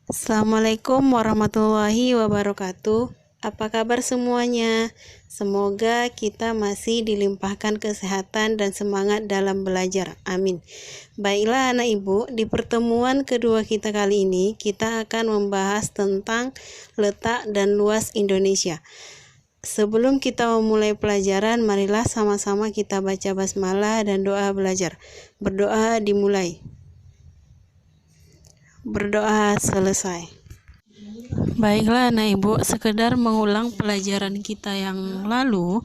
Assalamualaikum warahmatullahi wabarakatuh. Apa kabar semuanya? Semoga kita masih dilimpahkan kesehatan dan semangat dalam belajar. Amin. Baiklah anak ibu, di pertemuan kedua kita kali ini, kita akan membahas tentang letak dan luas Indonesia. Sebelum kita memulai pelajaran, marilah sama-sama kita baca basmalah dan doa belajar. Berdoa dimulai. Berdoa selesai. Baiklah anak ibu, sekedar mengulang pelajaran kita yang lalu,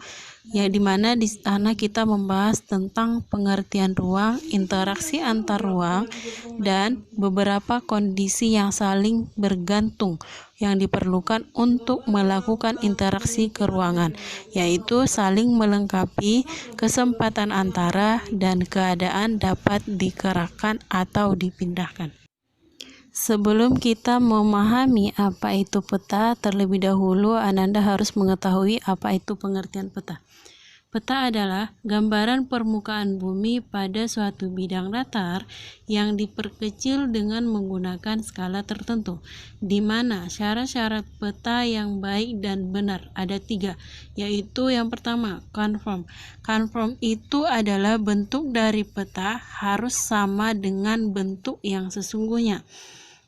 ya dimana di sana kita membahas tentang pengertian ruang, interaksi antar ruang, dan beberapa kondisi yang saling bergantung yang diperlukan untuk melakukan interaksi keruangan, yaitu saling melengkapi, kesempatan antara, dan keadaan dapat dikerahkan atau dipindahkan. Sebelum kita memahami apa itu peta, terlebih dahulu Ananda harus mengetahui apa itu pengertian peta. Peta adalah gambaran permukaan bumi pada suatu bidang datar yang diperkecil dengan menggunakan skala tertentu, di mana syarat-syarat peta yang baik dan benar ada 3, yaitu yang pertama, conform. Conform itu adalah bentuk dari peta harus sama dengan bentuk yang sesungguhnya.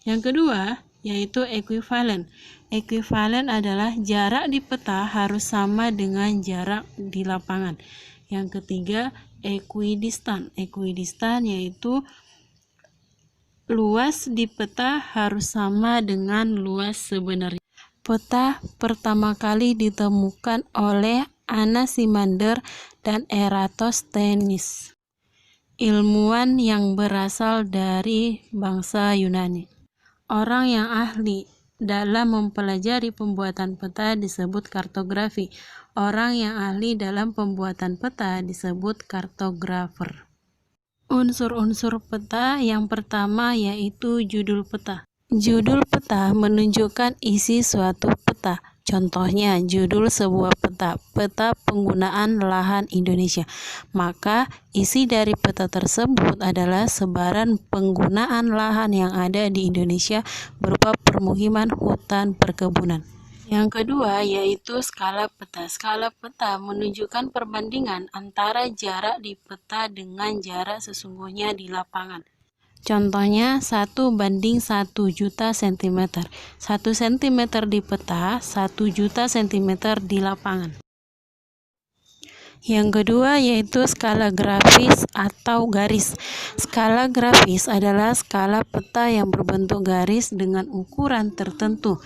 Yang kedua, yaitu equivalen. Equivalen adalah jarak di peta harus sama dengan jarak di lapangan. Yang ketiga, equidistant. Equidistant yaitu luas di peta harus sama dengan luas sebenarnya. Peta pertama kali ditemukan oleh Anaximander dan Eratosthenes, ilmuwan yang berasal dari bangsa Yunani. Orang yang ahli dalam mempelajari pembuatan peta disebut kartografi. Orang yang ahli dalam pembuatan peta disebut kartografer. Unsur-unsur peta yang pertama yaitu judul peta. Judul peta menunjukkan isi suatu peta. Contohnya, judul sebuah peta, peta penggunaan lahan Indonesia. Maka, isi dari peta tersebut adalah sebaran penggunaan lahan yang ada di Indonesia berupa permukiman, hutan, perkebunan. Yang kedua yaitu skala peta. Skala peta menunjukkan perbandingan antara jarak di peta dengan jarak sesungguhnya di lapangan. Contohnya 1:1 juta cm. 1 cm di peta, 1 juta cm di lapangan. Yang kedua yaitu skala grafis atau garis. Skala grafis adalah skala peta yang berbentuk garis dengan ukuran tertentu.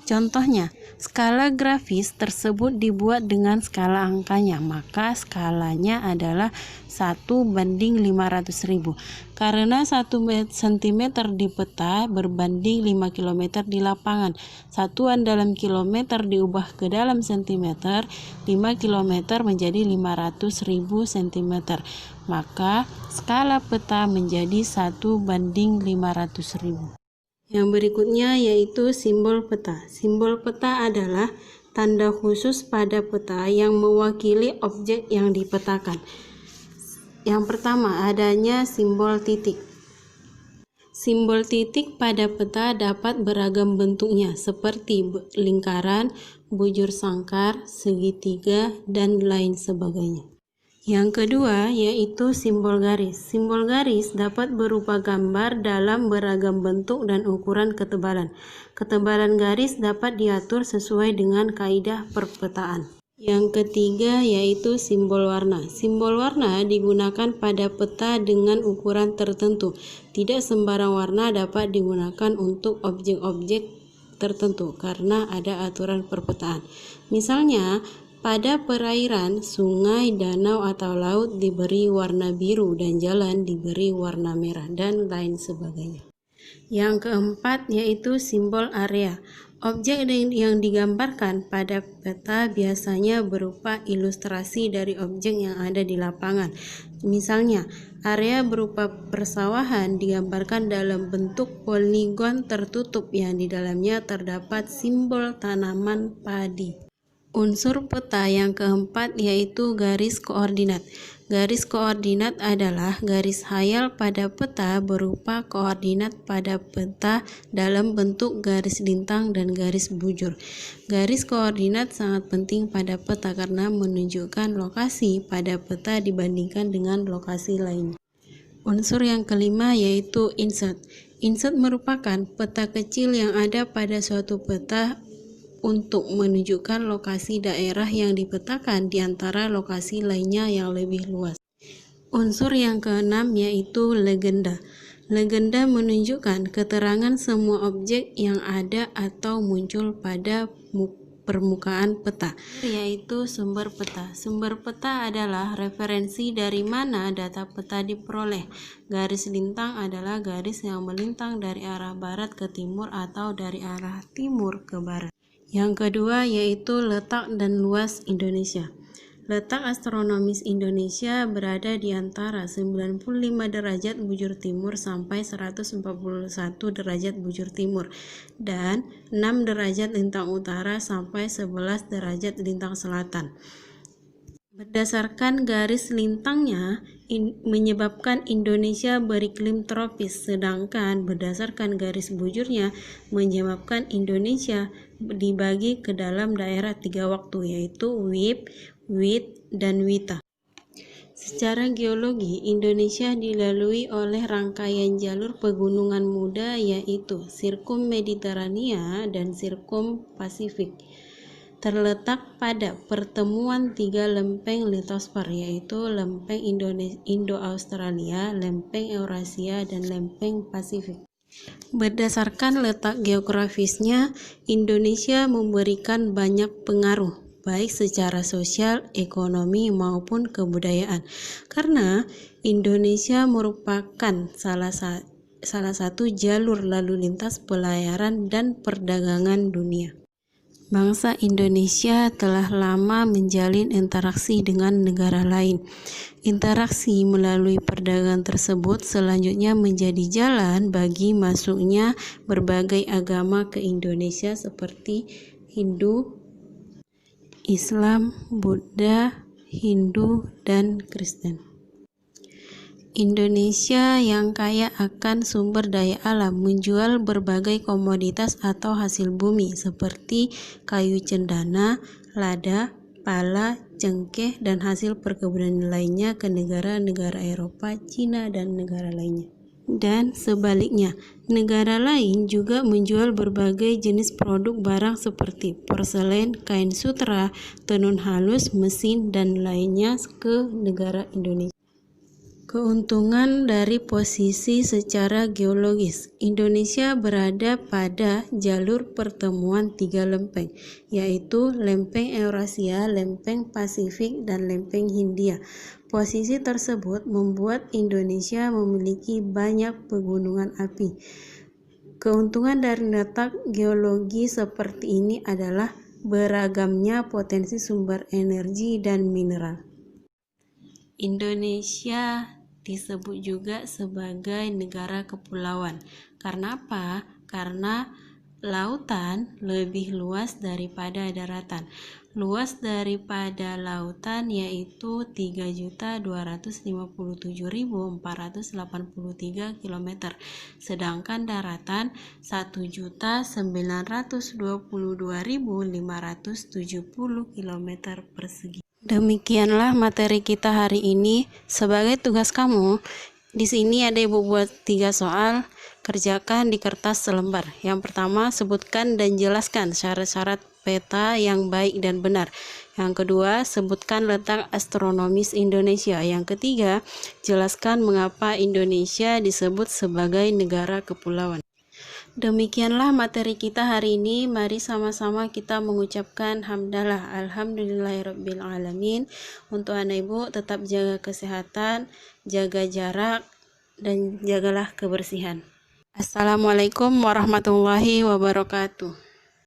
Contohnya, skala grafis tersebut dibuat dengan skala angkanya, maka skalanya adalah 1:500.000. Karena 1 cm di peta berbanding 5 km di lapangan. Satuan dalam kilometer diubah ke dalam cm, 5 km menjadi 500.000 cm. Maka skala peta menjadi 1:500.000. Yang berikutnya yaitu simbol peta. Simbol peta adalah tanda khusus pada peta yang mewakili objek yang dipetakan. Yang pertama, adanya simbol titik. Simbol titik pada peta dapat beragam bentuknya, seperti lingkaran, bujur sangkar, segitiga, dan lain sebagainya. Yang kedua yaitu simbol garis. Simbol garis dapat berupa gambar dalam beragam bentuk dan ukuran ketebalan. Ketebalan garis dapat diatur sesuai dengan kaidah perpetaan. Yang ketiga yaitu simbol warna. Simbol warna digunakan pada peta dengan ukuran tertentu. Tidak sembarang warna dapat digunakan untuk objek-objek tertentu karena ada aturan perpetaan. Misalnya, pada perairan, sungai, danau, atau laut diberi warna biru dan jalan diberi warna merah dan lain sebagainya. Yang keempat yaitu simbol area. Objek yang digambarkan pada peta biasanya berupa ilustrasi dari objek yang ada di lapangan. Misalnya, area berupa persawahan digambarkan dalam bentuk poligon tertutup yang di dalamnya terdapat simbol tanaman padi. Unsur peta yang keempat yaitu garis koordinat. Garis koordinat adalah garis hayal pada peta berupa koordinat pada peta dalam bentuk garis lintang dan garis bujur. Garis koordinat sangat penting pada peta karena menunjukkan lokasi pada peta dibandingkan dengan lokasi lainnya. Unsur yang kelima yaitu insert. Insert merupakan peta kecil yang ada pada suatu peta untuk menunjukkan lokasi daerah yang dipetakan di antara lokasi lainnya yang lebih luas. Unsur yang keenam yaitu legenda. Legenda menunjukkan keterangan semua objek yang ada atau muncul pada permukaan peta, yaitu sumber peta. Sumber peta adalah referensi dari mana data peta diperoleh. Garis lintang adalah garis yang melintang dari arah barat ke timur atau dari arah timur ke barat. Yang kedua yaitu letak dan luas Indonesia. Letak astronomis Indonesia berada di antara 95 derajat bujur timur sampai 141 derajat bujur timur dan 6 derajat lintang utara sampai 11 derajat lintang selatan. Berdasarkan garis lintangnya menyebabkan Indonesia beriklim tropis, sedangkan berdasarkan garis bujurnya menyebabkan Indonesia dibagi ke dalam daerah 3 waktu yaitu WIB, WIT, dan WITA. Secara geologi, Indonesia dilalui oleh rangkaian jalur pegunungan muda yaitu Sirkum Mediterania dan Sirkum Pasifik. Terletak pada pertemuan 3 lempeng litosfer yaitu lempeng Indo-Australia, lempeng Eurasia, dan lempeng Pasifik. Berdasarkan letak geografisnya, Indonesia memberikan banyak pengaruh baik secara sosial, ekonomi, maupun kebudayaan karena Indonesia merupakan salah satu jalur lalu lintas pelayaran dan perdagangan dunia. Bangsa Indonesia telah lama menjalin interaksi dengan negara lain. Interaksi melalui perdagangan tersebut selanjutnya menjadi jalan bagi masuknya berbagai agama ke Indonesia seperti Hindu, Islam, Buddha, Hindu, dan Kristen. Indonesia yang kaya akan sumber daya alam menjual berbagai komoditas atau hasil bumi seperti kayu cendana, lada, pala, cengkeh, dan hasil perkebunan lainnya ke negara-negara Eropa, Cina, dan negara lainnya. Dan sebaliknya, negara lain juga menjual berbagai jenis produk barang seperti porselen, kain sutra, tenun halus, mesin, dan lainnya ke negara Indonesia. Keuntungan dari posisi secara geologis. Indonesia berada pada jalur pertemuan 3 lempeng, yaitu lempeng Eurasia, lempeng Pasifik, dan lempeng Hindia. Posisi tersebut membuat Indonesia memiliki banyak pegunungan api. Keuntungan dari letak geologi seperti ini adalah beragamnya potensi sumber energi dan mineral. Indonesia disebut juga sebagai negara kepulauan. Karena apa? Karena lautan lebih luas daripada daratan. Luas daripada lautan yaitu 3.257.483 km, sedangkan daratan 1.922.570 km persegi. Demikianlah materi kita hari ini. Sebagai tugas kamu, di sini ada ibu buat 3 soal. Kerjakan di kertas selembar. Yang pertama, sebutkan dan jelaskan syarat-syarat peta yang baik dan benar. Yang kedua, sebutkan letak astronomis Indonesia. Yang ketiga, jelaskan mengapa Indonesia disebut sebagai negara kepulauan. Demikianlah materi kita hari ini. Mari sama-sama kita mengucapkan hamdalah alhamdulillahirabbil alamin. Untuk anak ibu tetap jaga kesehatan, jaga jarak, dan jagalah kebersihan. Assalamualaikum warahmatullahi wabarakatuh.